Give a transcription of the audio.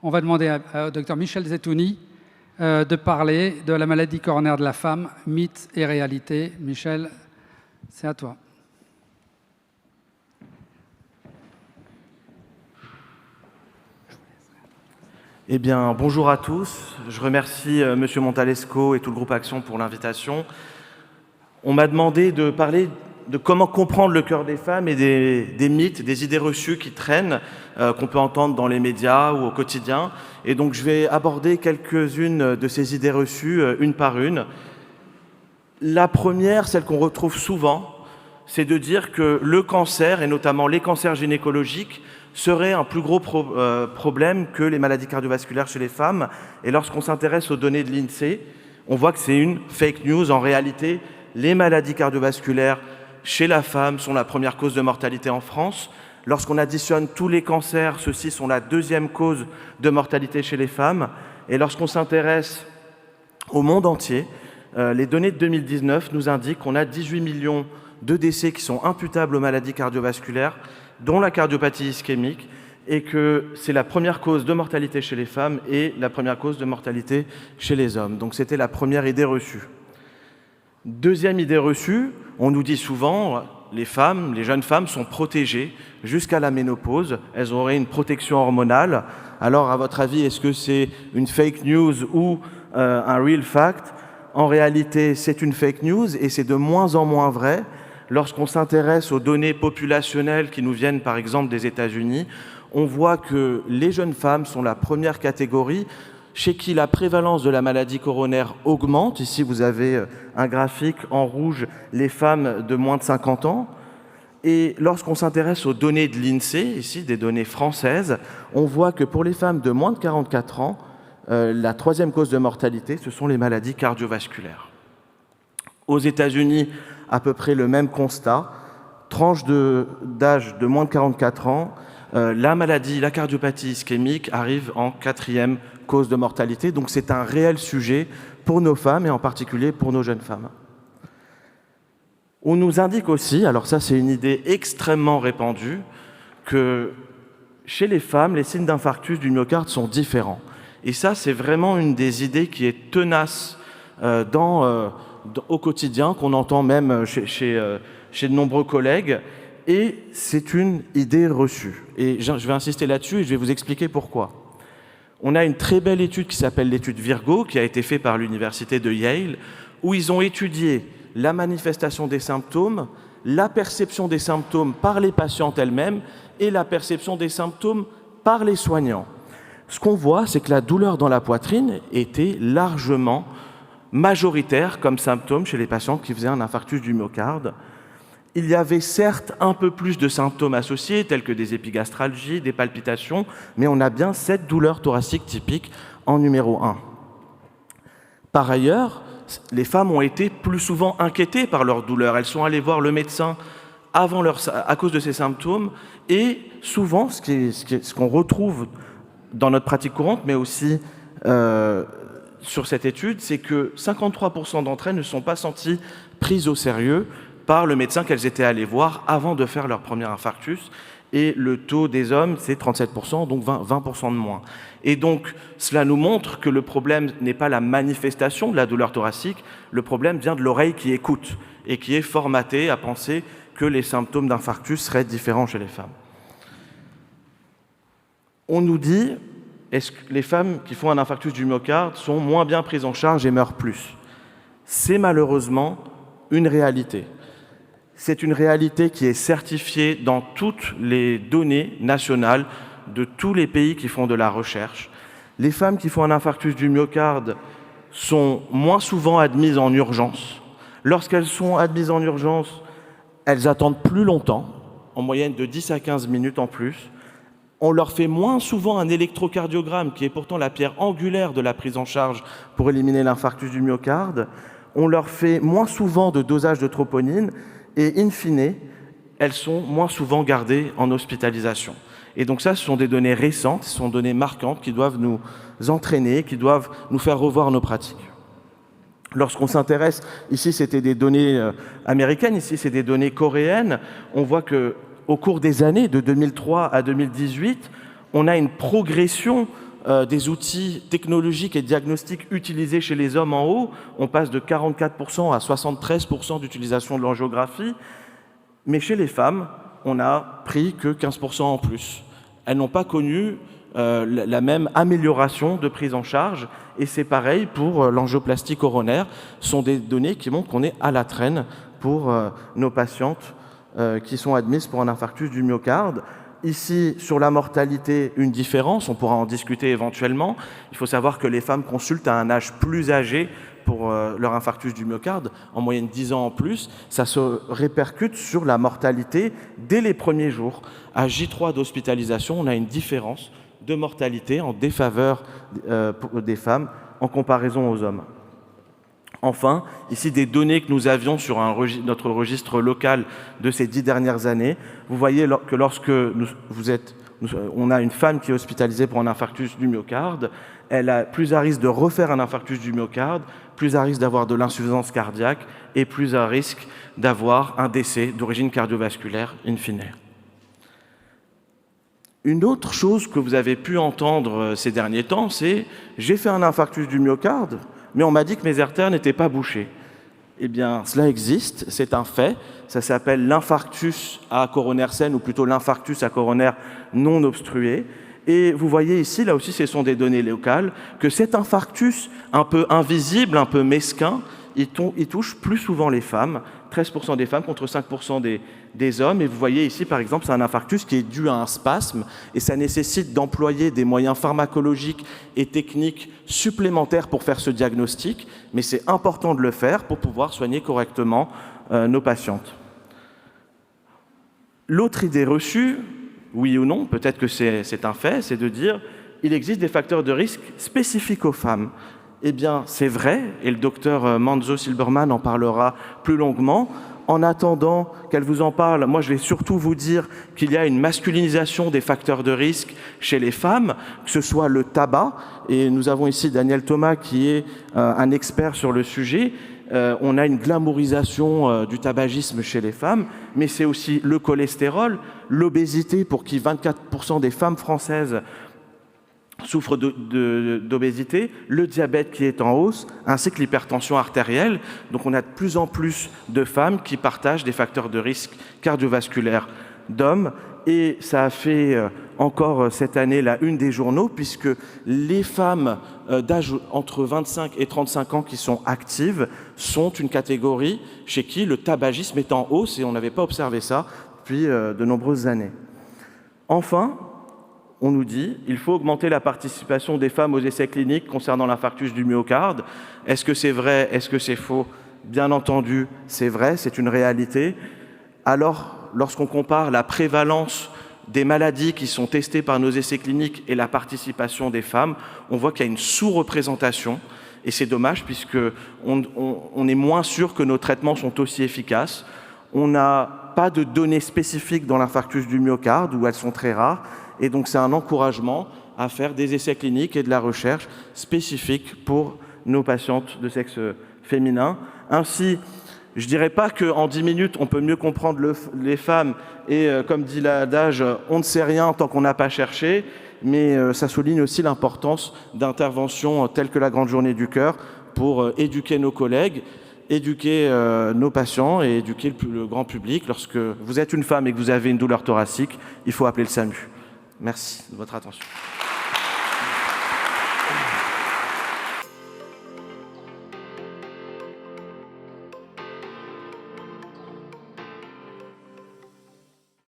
On va demander au docteur Michel Zetouni de parler de la maladie coronaire de la femme, mythe et réalité. Michel, c'est à toi. Eh bien, bonjour à tous. Je remercie M. Montalesco et tout le groupe Action pour l'invitation. On m'a demandé de parler de comment comprendre le cœur des femmes et des mythes, des idées reçues qui traînent, qu'on peut entendre dans les médias ou au quotidien. Et donc, je vais aborder quelques-unes de ces idées reçues, une par une. La première, celle qu'on retrouve souvent, c'est de dire que le cancer, et notamment les cancers gynécologiques, serait un plus gros problème que les maladies cardiovasculaires chez les femmes. Et lorsqu'on s'intéresse aux données de l'INSEE, on voit que c'est une fake news. En réalité, les maladies cardiovasculaires chez la femme sont la première cause de mortalité en France. Lorsqu'on additionne tous les cancers, ceux-ci sont la deuxième cause de mortalité chez les femmes. Et lorsqu'on s'intéresse au monde entier, les données de 2019 nous indiquent qu'on a 18 millions de décès qui sont imputables aux maladies cardiovasculaires, dont la cardiopathie ischémique, et que c'est la première cause de mortalité chez les femmes et la première cause de mortalité chez les hommes. Donc c'était la première idée reçue. Deuxième idée reçue, on nous dit souvent, les femmes, les jeunes femmes sont protégées jusqu'à la ménopause, elles auraient une protection hormonale. Alors à votre avis, est-ce que c'est une fake news ou un real fact? En réalité, c'est une fake news et c'est de moins en moins vrai. Lorsqu'on s'intéresse aux données populationnelles qui nous viennent par exemple des États-Unis, on voit que les jeunes femmes sont la première catégorie chez qui la prévalence de la maladie coronaire augmente. Ici, vous avez un graphique en rouge, les femmes de moins de 50 ans. Et lorsqu'on s'intéresse aux données de l'INSEE, ici des données françaises, on voit que pour les femmes de moins de 44 ans, la troisième cause de mortalité, ce sont les maladies cardiovasculaires. Aux États-Unis, à peu près le même constat, tranche d'âge de moins de 44 ans, la cardiopathie ischémique arrive en quatrième cause de mortalité. Donc c'est un réel sujet pour nos femmes et en particulier pour nos jeunes femmes. On nous indique aussi, alors ça c'est une idée extrêmement répandue, que chez les femmes, les signes d'infarctus du myocarde sont différents. Et ça c'est vraiment une des idées qui est tenace au quotidien, qu'on entend même chez de nombreux collègues, et c'est une idée reçue. Et je vais insister là-dessus et je vais vous expliquer pourquoi. On a une très belle étude qui s'appelle l'étude Virgo, qui a été faite par l'université de Yale, où ils ont étudié la manifestation des symptômes, la perception des symptômes par les patientes elles-mêmes et la perception des symptômes par les soignants. Ce qu'on voit, c'est que la douleur dans la poitrine était largement majoritaire comme symptôme chez les patientes qui faisaient un infarctus du myocarde. Il y avait certes un peu plus de symptômes associés, tels que des épigastralgies, des palpitations, mais on a bien cette douleur thoracique typique en numéro 1. Par ailleurs, les femmes ont été plus souvent inquiétées par leur douleur. Elles sont allées voir le médecin à cause de ces symptômes, et souvent, ce qu'on retrouve dans notre pratique courante, mais aussi sur cette étude, c'est que 53% d'entre elles ne sont pas senties prises au sérieux par le médecin qu'elles étaient allées voir avant de faire leur premier infarctus. Et le taux des hommes, c'est 37%, donc 20% de moins. Et donc, cela nous montre que le problème n'est pas la manifestation de la douleur thoracique, le problème vient de l'oreille qui écoute et qui est formatée à penser que les symptômes d'infarctus seraient différents chez les femmes. On nous dit, est-ce que les femmes qui font un infarctus du myocarde sont moins bien prises en charge et meurent plus? C'est malheureusement une réalité. C'est une réalité qui est certifiée dans toutes les données nationales de tous les pays qui font de la recherche. Les femmes qui font un infarctus du myocarde sont moins souvent admises en urgence. Lorsqu'elles sont admises en urgence, elles attendent plus longtemps, en moyenne de 10 à 15 minutes en plus. On leur fait moins souvent un électrocardiogramme, qui est pourtant la pierre angulaire de la prise en charge pour éliminer l'infarctus du myocarde. On leur fait moins souvent de dosage de troponine et, in fine, elles sont moins souvent gardées en hospitalisation. Et donc ça, ce sont des données récentes, ce sont des données marquantes qui doivent nous entraîner, qui doivent nous faire revoir nos pratiques. Lorsqu'on s'intéresse, ici c'était des données américaines, ici c'est des données coréennes, on voit qu'au cours des années, de 2003 à 2018, on a une progression des outils technologiques et diagnostiques utilisés chez les hommes en haut. On passe de 44% à 73% d'utilisation de l'angiographie. Mais chez les femmes, on n'a pris que 15% en plus. Elles n'ont pas connu la même amélioration de prise en charge. Et c'est pareil pour l'angioplastie coronaire. Ce sont des données qui montrent qu'on est à la traîne pour nos patientes qui sont admises pour un infarctus du myocarde. Ici, sur la mortalité, une différence, on pourra en discuter éventuellement. Il faut savoir que les femmes consultent à un âge plus âgé pour leur infarctus du myocarde, en moyenne 10 ans en plus. Ça se répercute sur la mortalité dès les premiers jours. À J3 d'hospitalisation, on a une différence de mortalité en défaveur des femmes en comparaison aux hommes. Enfin, ici des données que nous avions sur notre registre local de ces 10 dernières années. Vous voyez que lorsque on a une femme qui est hospitalisée pour un infarctus du myocarde, elle a plus à risque de refaire un infarctus du myocarde, plus à risque d'avoir de l'insuffisance cardiaque et plus à risque d'avoir un décès d'origine cardiovasculaire in fine. Une autre chose que vous avez pu entendre ces derniers temps, c'est « j'ai fait un infarctus du myocarde ». Mais on m'a dit que mes artères n'étaient pas bouchées. Eh bien, cela existe, c'est un fait. Ça s'appelle l'infarctus à coronaire saine, ou plutôt l'infarctus à coronaire non obstrué. Et vous voyez ici, là aussi, ce sont des données locales, que cet infarctus un peu invisible, un peu mesquin, il touche plus souvent les femmes, 13% des femmes contre 5% des hommes. Et vous voyez ici, par exemple, c'est un infarctus qui est dû à un spasme et ça nécessite d'employer des moyens pharmacologiques et techniques supplémentaires pour faire ce diagnostic. Mais c'est important de le faire pour pouvoir soigner correctement nos patientes. L'autre idée reçue, oui ou non, peut-être que c'est un fait, c'est de dire il existe des facteurs de risque spécifiques aux femmes. Eh bien, c'est vrai, et le docteur Manzo Silberman en parlera plus longuement. En attendant qu'elle vous en parle, moi je vais surtout vous dire qu'il y a une masculinisation des facteurs de risque chez les femmes, que ce soit le tabac, et nous avons ici Daniel Thomas qui est un expert sur le sujet. On a une glamourisation du tabagisme chez les femmes, mais c'est aussi le cholestérol, l'obésité, pour qui 24% des femmes françaises souffrent d'obésité, le diabète qui est en hausse, ainsi que l'hypertension artérielle. Donc on a de plus en plus de femmes qui partagent des facteurs de risque cardiovasculaires d'hommes. Et ça a fait encore cette année la une des journaux, puisque les femmes d'âge entre 25 et 35 ans qui sont actives sont une catégorie chez qui le tabagisme est en hausse, et on n'avait pas observé ça depuis de nombreuses années. Enfin, on nous dit qu'il faut augmenter la participation des femmes aux essais cliniques concernant l'infarctus du myocarde. Est-ce que c'est vrai? Est-ce que c'est faux? Bien entendu, c'est vrai, c'est une réalité. Alors, lorsqu'on compare la prévalence des maladies qui sont testées par nos essais cliniques et la participation des femmes, on voit qu'il y a une sous-représentation. Et c'est dommage puisqu'on est moins sûr que nos traitements sont aussi efficaces. On n'a pas de données spécifiques dans l'infarctus du myocarde, où elles sont très rares. Et donc, c'est un encouragement à faire des essais cliniques et de la recherche spécifiques pour nos patientes de sexe féminin. Ainsi, je ne dirais pas qu'en 10 minutes, on peut mieux comprendre les femmes et, comme dit l'adage, on ne sait rien tant qu'on n'a pas cherché, mais ça souligne aussi l'importance d'interventions telles que la Grande Journée du Cœur pour éduquer nos collègues, éduquer nos patients et éduquer le grand public. Lorsque vous êtes une femme et que vous avez une douleur thoracique, il faut appeler le SAMU. Merci de votre attention.